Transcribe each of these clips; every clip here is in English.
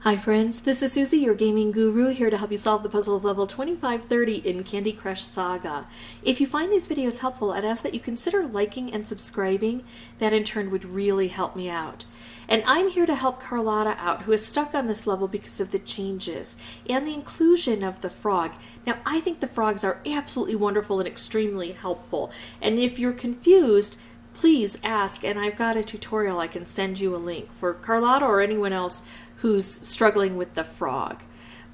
Hi friends, this is Suzy, your gaming guru, here to help you solve the puzzle of level 2530 in Candy Crush Saga. If you find these videos helpful, I'd ask that you consider liking and subscribing. That in turn would really help me out. And I'm here to help Carlotta out, who is stuck on this level because of the changes and the inclusion of the frog. Now, I think the frogs are absolutely wonderful and extremely helpful. And if you're confused, please ask, and I've got a tutorial I can send you a link for Carlotta or anyone else who's struggling with the frog.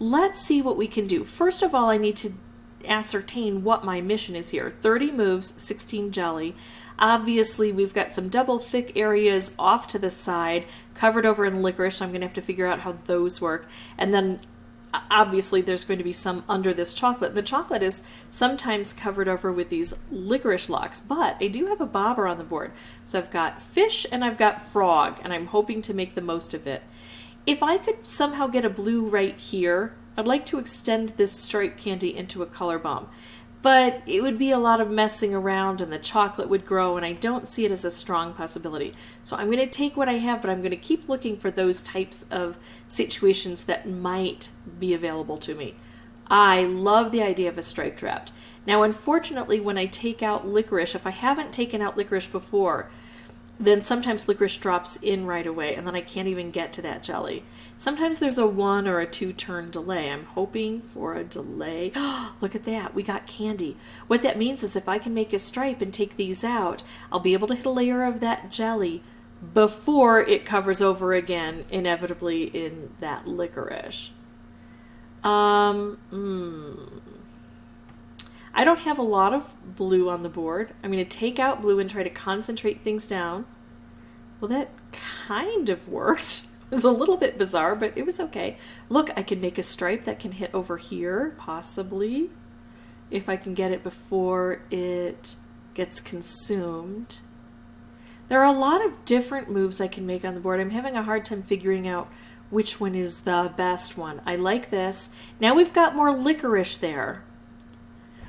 Let's see what we can do. First of all, I need to ascertain what my mission is here. 30 moves, 16 jelly. Obviously, we've got some double thick areas off to the side, covered over in licorice. I'm going to have to figure out how those work. And then, obviously, there's going to be some under this chocolate. The chocolate is sometimes covered over with these licorice locks, but I do have a bobber on the board. So I've got fish and I've got frog, and I'm hoping to make the most of it. If I could somehow get a blue right here, I'd like to extend this stripe candy into a color bomb. But it would be a lot of messing around and the chocolate would grow, and I don't see it as a strong possibility. So I'm going to take what I have, but I'm going to keep looking for those types of situations that might be available to me. I love the idea of a striped wrapped. Now, unfortunately, when I take out licorice, if I haven't taken out licorice before, then sometimes licorice drops in right away, and then I can't even get to that jelly. Sometimes there's a 1 or a 2 turn delay. I'm hoping for a delay. Look at that, we got candy. What that means is if I can make a stripe and take these out, I'll be able to hit a layer of that jelly before it covers over again, inevitably in that licorice. I don't have a lot of blue on the board. I'm going to take out blue and try to concentrate things down. Well, that kind of worked. It was a little bit bizarre, but it was okay. Look, I can make a stripe that can hit over here, possibly, if I can get it before it gets consumed. There are a lot of different moves I can make on the board. I'm having a hard time figuring out which one is the best one. I like this. Now we've got more licorice there.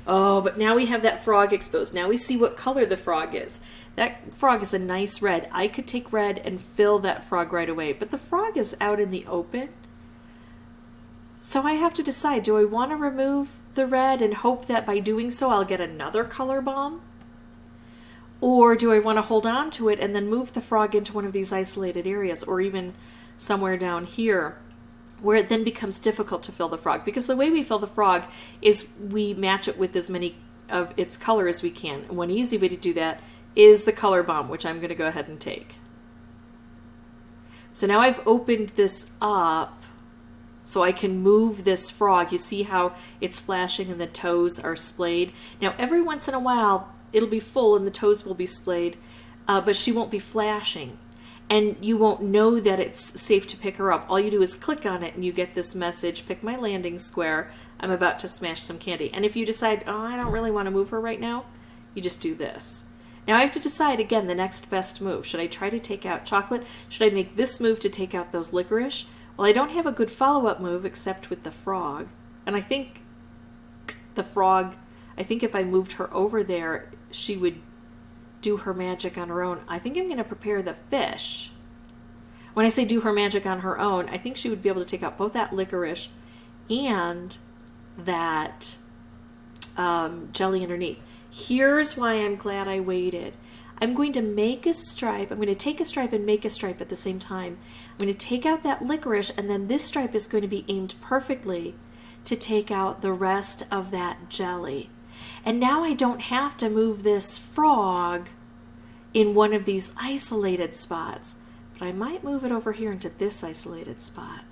Oh, but now we have that frog exposed. Now we see what color the frog is. That frog is a nice red. I could take red and fill that frog right away, but the frog is out in the open. So I have to decide, do I want to remove the red and hope that by doing so I'll get another color bomb? Or do I want to hold on to it and then move the frog into one of these isolated areas, or even somewhere down here, where it then becomes difficult to fill the frog? Because the way we fill the frog is we match it with as many of its color as we can. And one easy way to do that is the color bomb, which I'm going to go ahead and take. So now I've opened this up so I can move this frog. You see how it's flashing and the toes are splayed. Now every once in a while it'll be full and the toes will be splayed, but she won't be flashing. And you won't know that it's safe to pick her up. All you do is click on it and you get this message, pick my landing square. I'm about to smash some candy. And if you decide, oh, I don't really want to move her right now, you just do this. Now I have to decide, again, the next best move. Should I try to take out chocolate? Should I make this move to take out those licorice? Well, I don't have a good follow-up move except with the frog. And I think the frog, if I moved her over there, she would do her magic on her own. I think I'm going to prepare the fish. When I say do her magic on her own, I think she would be able to take out both that licorice and that jelly underneath. Here's why I'm glad I waited. I'm going to make a stripe. I'm going to take a stripe and make a stripe at the same time. I'm going to take out that licorice, and then this stripe is going to be aimed perfectly to take out the rest of that jelly. And now I don't have to move this frog in one of these isolated spots, but I might move it over here into this isolated spot.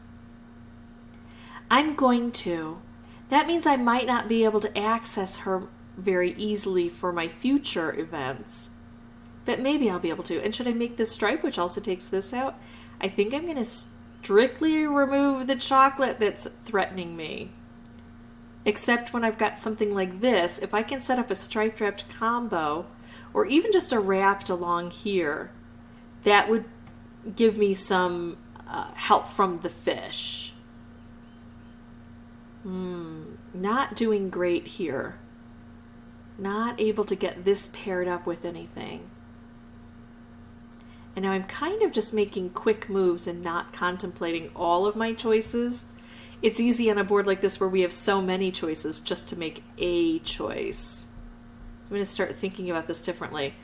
I'm going to. That means I might not be able to access her very easily for my future events, but maybe I'll be able to. And should I make this stripe, which also takes this out? I think I'm going to strictly remove the chocolate that's threatening me. Except when I've got something like this, if I can set up a striped wrapped combo, or even just a wrapped along here, that would give me some help from the fish. Not doing great here. Not able to get this paired up with anything. And now I'm kind of just making quick moves and not contemplating all of my choices. It's easy on a board like this where we have so many choices just to make a choice. So I'm going to start thinking about this differently.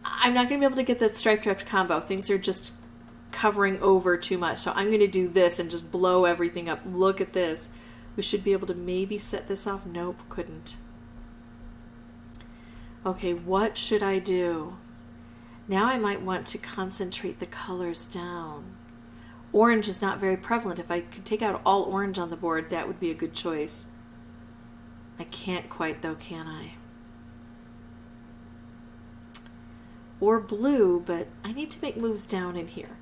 I'm not going to be able to get that stripe wrapped combo. Things are just covering over too much. So I'm going to do this and just blow everything up. Look at this. We should be able to maybe set this off. Nope, couldn't. Okay, what should I do? Now I might want to concentrate the colors down. Orange is not very prevalent. If I could take out all orange on the board, that would be a good choice. I can't quite though, can I? Or blue, but I need to make moves down in here.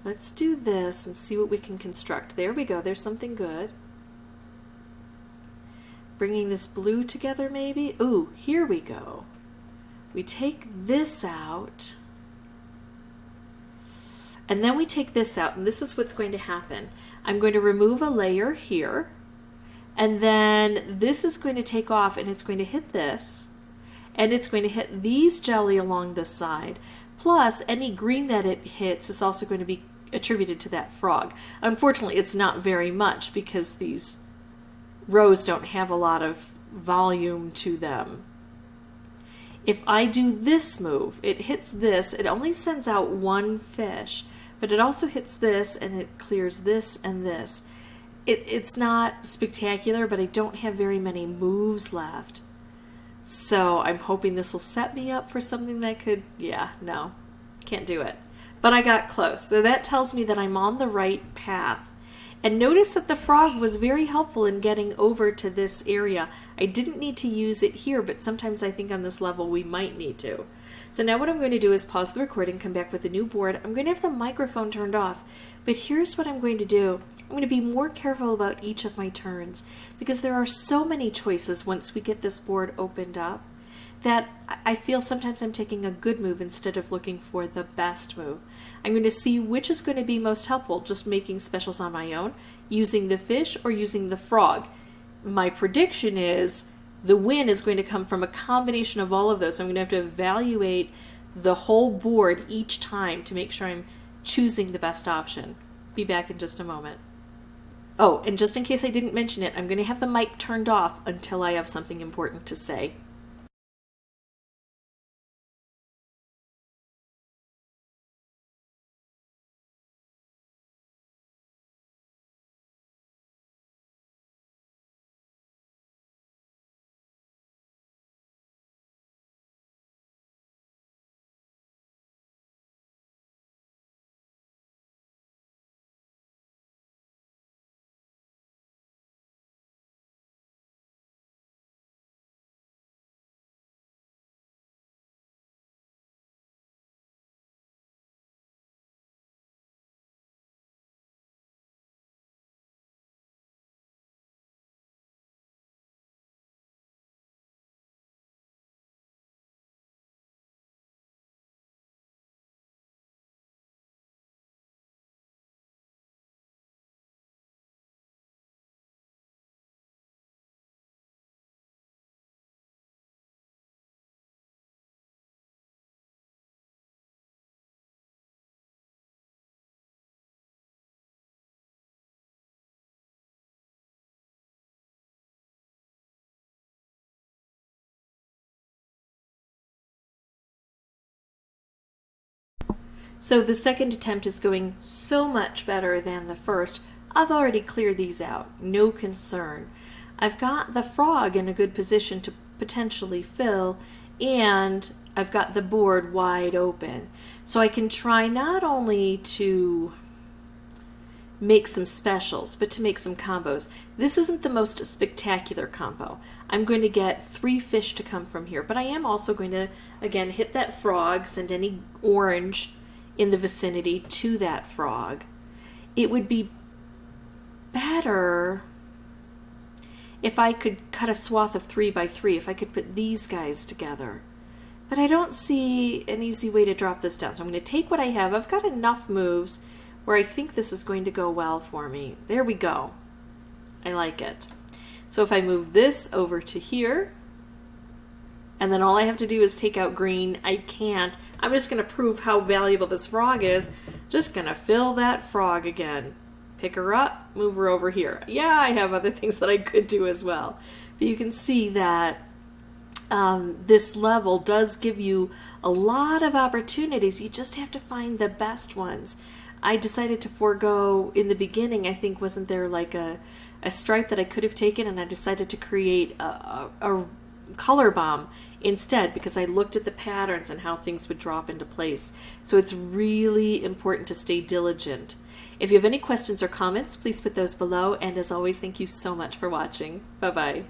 Let's do this and see what we can construct. There we go. There's something good. Bringing this blue together maybe. Ooh, here we go. We take this out. And then we take this out, and this is what's going to happen. I'm going to remove a layer here, and then this is going to take off, and it's going to hit this, and it's going to hit these jelly along this side, plus any green that it hits is also going to be attributed to that frog. Unfortunately, it's not very much because these rows don't have a lot of volume to them. If I do this move, it hits this, it only sends out one fish, but it also hits this and it clears this and this. It's not spectacular, but I don't have very many moves left. So I'm hoping this will set me up for something that could, yeah, no, can't do it. But I got close, so that tells me that I'm on the right path. And notice that the frog was very helpful in getting over to this area. I didn't need to use it here, but sometimes I think on this level we might need to. So now what I'm going to do is pause the recording, come back with a new board. I'm going to have the microphone turned off, but here's what I'm going to do. I'm going to be more careful about each of my turns because there are so many choices once we get this board opened up that I feel sometimes I'm taking a good move instead of looking for the best move. I'm going to see which is going to be most helpful, just making specials on my own, using the fish or using the frog. My prediction is the win is going to come from a combination of all of those. So I'm going to have to evaluate the whole board each time to make sure I'm choosing the best option. Be back in just a moment. Oh, and just in case I didn't mention it, I'm going to have the mic turned off until I have something important to say. So the second attempt is going so much better than the first. I've already cleared these out, no concern. I've got the frog in a good position to potentially fill, and I've got the board wide open. So I can try not only to make some specials, but to make some combos. This isn't the most spectacular combo. I'm going to get 3 fish to come from here, but I am also going to, again, hit that frog, send any orange in the vicinity to that frog. It would be better if I could cut a swath of 3 by 3, if I could put these guys together. But I don't see an easy way to drop this down. So I'm going to take what I have. I've got enough moves where I think this is going to go well for me. There we go. I like it. So if I move this over to here, and then all I have to do is take out green. I can't. I'm just going to prove how valuable this frog is. Just going to fill that frog again. Pick her up, move her over here. Yeah, I have other things that I could do as well. But you can see that this level does give you a lot of opportunities. You just have to find the best ones. I decided to forego in the beginning. I think wasn't there like a stripe that I could have taken, and I decided to create a color bomb instead because I looked at the patterns and how things would drop into place. So it's really important to stay diligent. If you have any questions or comments, please put those below. And as always, thank you so much for watching. Bye-bye.